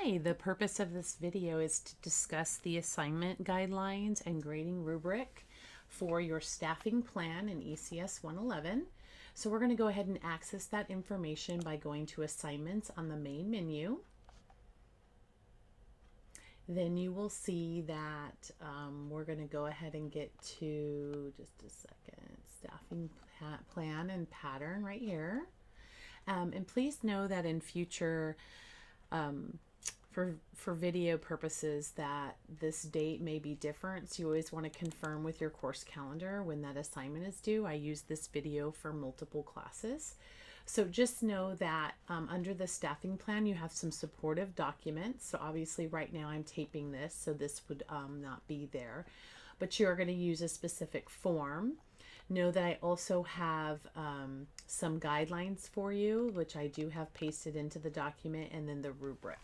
Hi, the purpose of this video is to discuss the assignment guidelines and grading rubric for your staffing plan in ECS 111. So we're going to go ahead and access that information by going to assignments on the main menu. Then you will see that we're going to go ahead and get to, just a second, staffing plan and pattern right here. And please know that in future, for video purposes, that this date may be different, so you always want to confirm with your course calendar when that assignment is due. I use this video for multiple classes, so just know that under the staffing plan you have some supportive documents. So obviously right now I'm taping this, so this would not be there, but you are going to use a specific form. Know that I also have some guidelines for you, which I do have pasted into the document, and then the rubric.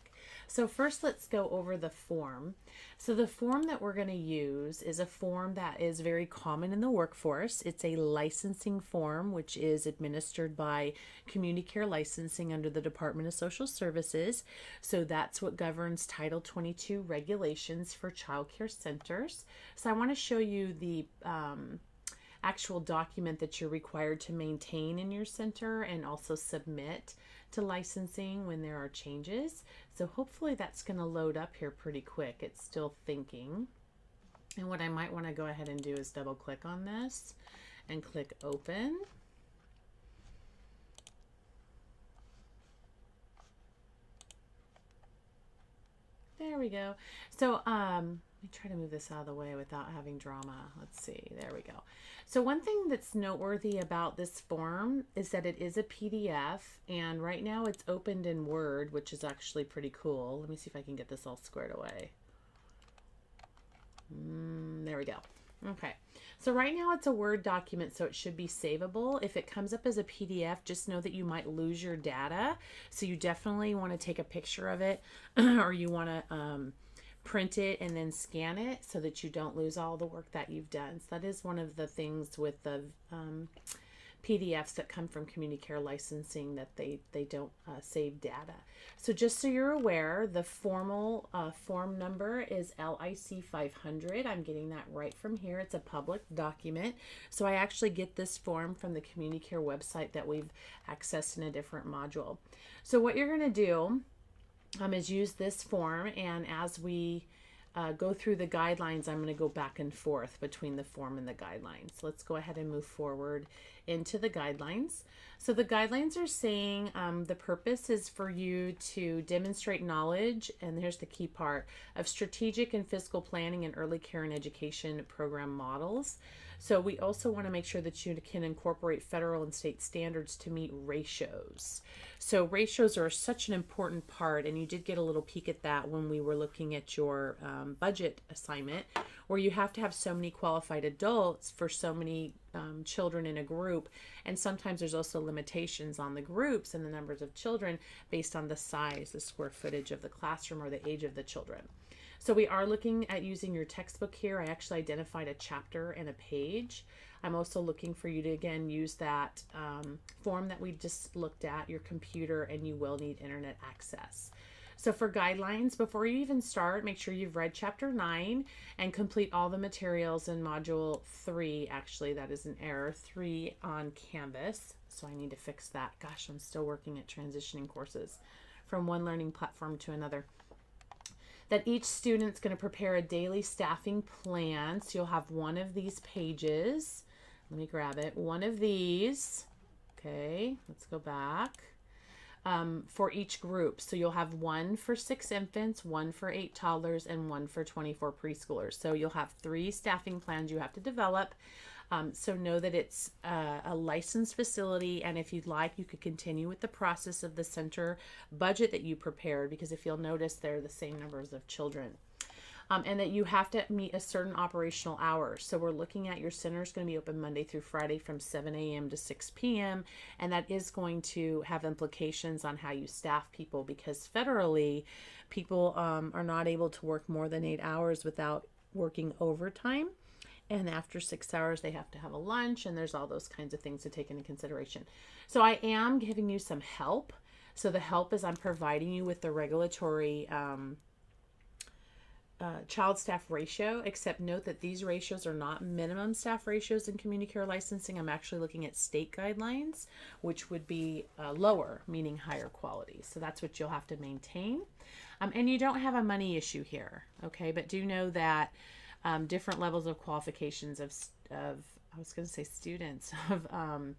So first, let's go over the form. So the form that we're going to use is a form that is very common in the workforce. It's a licensing form, which is administered by Community Care Licensing under the Department of Social Services. So that's what governs Title 22 regulations for child care centers. So I want to show you the actual document that you're required to maintain in your center and also submit to licensing when there are changes. So hopefully that's going to load up here pretty quick. It's still thinking. And what I might want to go ahead and do is double click on this and click open. There we go. So let me try to move this out of the way without having drama. Let's see. There we go. So one thing that's noteworthy about this form is that it is a PDF, and right now it's opened in Word, which is actually pretty cool. Let me see if I can get this all squared away. There we go. Okay, so right now it's a Word document, so it should be savable. If it comes up as a PDF, just know that you might lose your data, so you definitely want to take a picture of it or you want to print it and then scan it so that you don't lose all the work that you've done. So that is one of the things with the PDFs that come from Community Care Licensing, that they don't save data. So just so you're aware, the formal form number is LIC 500. I'm getting that right from here. It's a public document. So I actually get this form from the Community Care website that we've accessed in a different module. So what you're going to do is use this form, and as we go through the guidelines, I'm going to go back and forth between the form and the guidelines. Let's go ahead and move forward into the guidelines. So the guidelines are saying the purpose is for you to demonstrate knowledge, and here's the key part, of strategic and fiscal planning and early care and education program models. So we also want to make sure that you can incorporate federal and state standards to meet ratios. So ratios are such an important part, and you did get a little peek at that when we were looking at your budget assignment, where you have to have so many qualified adults for so many children in a group, and sometimes there's also limitations on the groups and the numbers of children based on the size, the square footage of the classroom, or the age of the children. So we are looking at using your textbook here. I actually identified a chapter and a page. I'm also looking for you to, again, use that form that we just looked at, your computer, and you will need internet access. So for guidelines, before you even start, make sure you've read chapter 9 and complete all the materials in module 3. Actually, that is an error, 3 on Canvas. So I need to fix that. Gosh, I'm still working at transitioning courses from one learning platform to another. That each student's going to prepare a daily staffing plan. So you'll have one of these pages. Let me grab it. One of these. Okay, let's go back. For each group. So you'll have one for 6 infants, one for 8 toddlers, and one for 24 preschoolers. So you'll have 3 staffing plans you have to develop. So know that it's a licensed facility, and if you'd like, you could continue with the process of the center budget that you prepared, because if you'll notice, they're the same numbers of children. And that you have to meet a certain operational hours. So we're looking at your center is going to be open Monday through Friday from 7 a.m. to 6 p.m. And that is going to have implications on how you staff people, because federally, people are not able to work more than 8 hours without working overtime. And after 6 hours, they have to have a lunch, and there's all those kinds of things to take into consideration. So I am giving you some help. So the help is I'm providing you with the regulatory child staff ratio, except note that these ratios are not minimum staff ratios in community care licensing. I'm actually looking at state guidelines, which would be lower, meaning higher quality. So that's what you'll have to maintain. And you don't have a money issue here, okay? But do know that different levels of qualifications of I was going to say students, of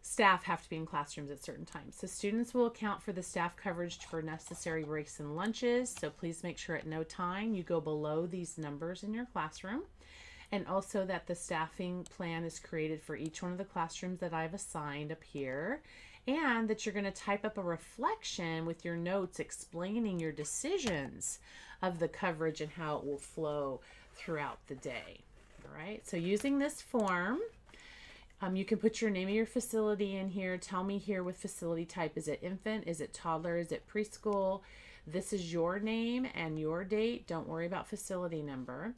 staff have to be in classrooms at certain times. So students will account for the staff coverage for necessary breaks and lunches. So please make sure at no time you go below these numbers in your classroom. And also that the staffing plan is created for each one of the classrooms that I've assigned up here. And that you're going to type up a reflection with your notes explaining your decisions of the coverage and how it will flow throughout the day. All right, so using this form, you can put your name of your facility in here. Tell me here with facility type, is it infant, is it toddler, is it preschool? This is your name and your date. Don't worry about facility number.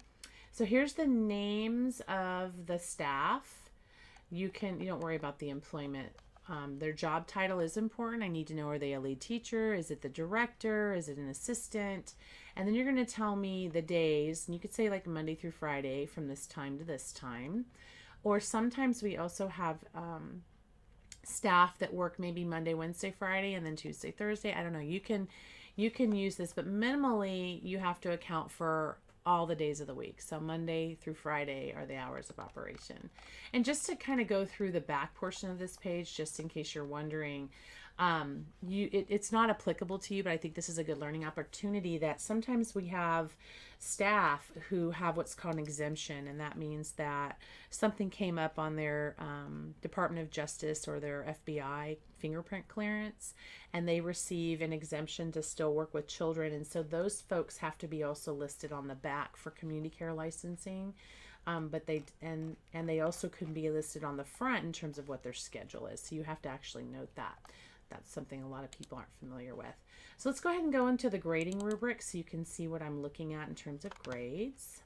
So here's the names of the staff. You don't worry about the employment. Their job title is important. I need to know, are they a lead teacher? Is it the director? Is it an assistant? And then you're going to tell me the days. And you could say like Monday through Friday from this time to this time. Or sometimes we also have staff that work maybe Monday, Wednesday, Friday, and then Tuesday, Thursday. I don't know. You can use this, but minimally you have to account for all the days of the week. So Monday through Friday are the hours of operation. And just to kind of go through the back portion of this page, just in case you're wondering, it's not applicable to you, but I think this is a good learning opportunity that sometimes we have staff who have what's called an exemption, and that means that something came up on their Department of Justice or their FBI fingerprint clearance, and they receive an exemption to still work with children, and so those folks have to be also listed on the back for community care licensing. But they also could be listed on the front in terms of what their schedule is. So you have to actually note that. That's something a lot of people aren't familiar with. So let's go ahead and go into the grading rubric so you can see what I'm looking at in terms of grades.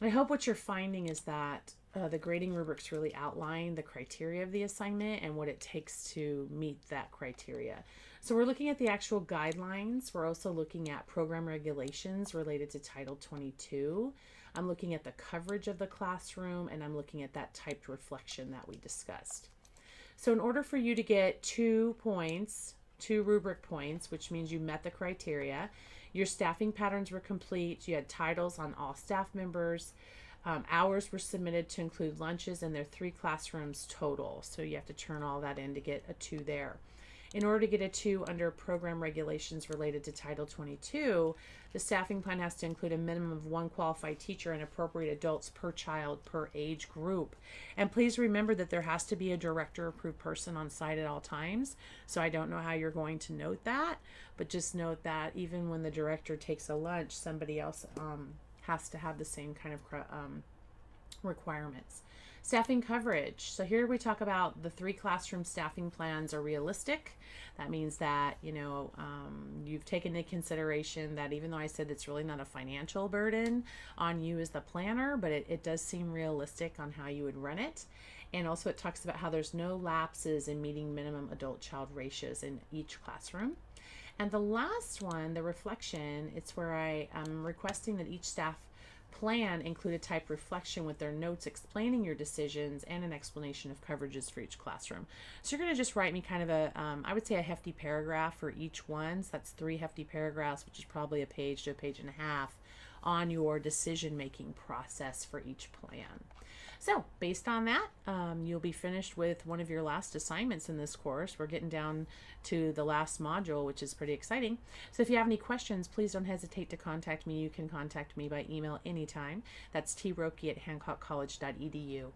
I hope what you're finding is that the grading rubrics really outline the criteria of the assignment and what it takes to meet that criteria. So we're looking at the actual guidelines. We're also looking at program regulations related to Title 22. I'm looking at the coverage of the classroom, and I'm looking at that typed reflection that we discussed. So in order for you to get 2 points, 2 rubric points, which means you met the criteria, your staffing patterns were complete, you had titles on all staff members, hours were submitted to include lunches, and there are 3 classrooms total. So you have to turn all that in to get a 2 there. In order to get a 2 under program regulations related to Title 22, the staffing plan has to include a minimum of 1 qualified teacher and appropriate adults per child per age group. And please remember that there has to be a director-approved person on site at all times. So I don't know how you're going to note that, but just note that even when the director takes a lunch, somebody else has to have the same kind of requirements. Staffing coverage. So here we talk about the 3 classroom staffing plans are realistic. That means that, you've taken into consideration that even though I said it's really not a financial burden on you as the planner, but it does seem realistic on how you would run it. And also it talks about how there's no lapses in meeting minimum adult-child ratios in each classroom. And the last one, the reflection, it's where I am requesting that each staff plan include a typed reflection with their notes explaining your decisions and an explanation of coverages for each classroom. So you're going to just write me kind of a, I would say a hefty paragraph for each one. So that's 3 hefty paragraphs, which is probably a page to a page and a half on your decision-making process for each plan. So based on that, you'll be finished with one of your last assignments in this course. We're getting down to the last module, which is pretty exciting. So if you have any questions, please don't hesitate to contact me. You can contact me by email anytime. That's troki@hancockcollege.edu.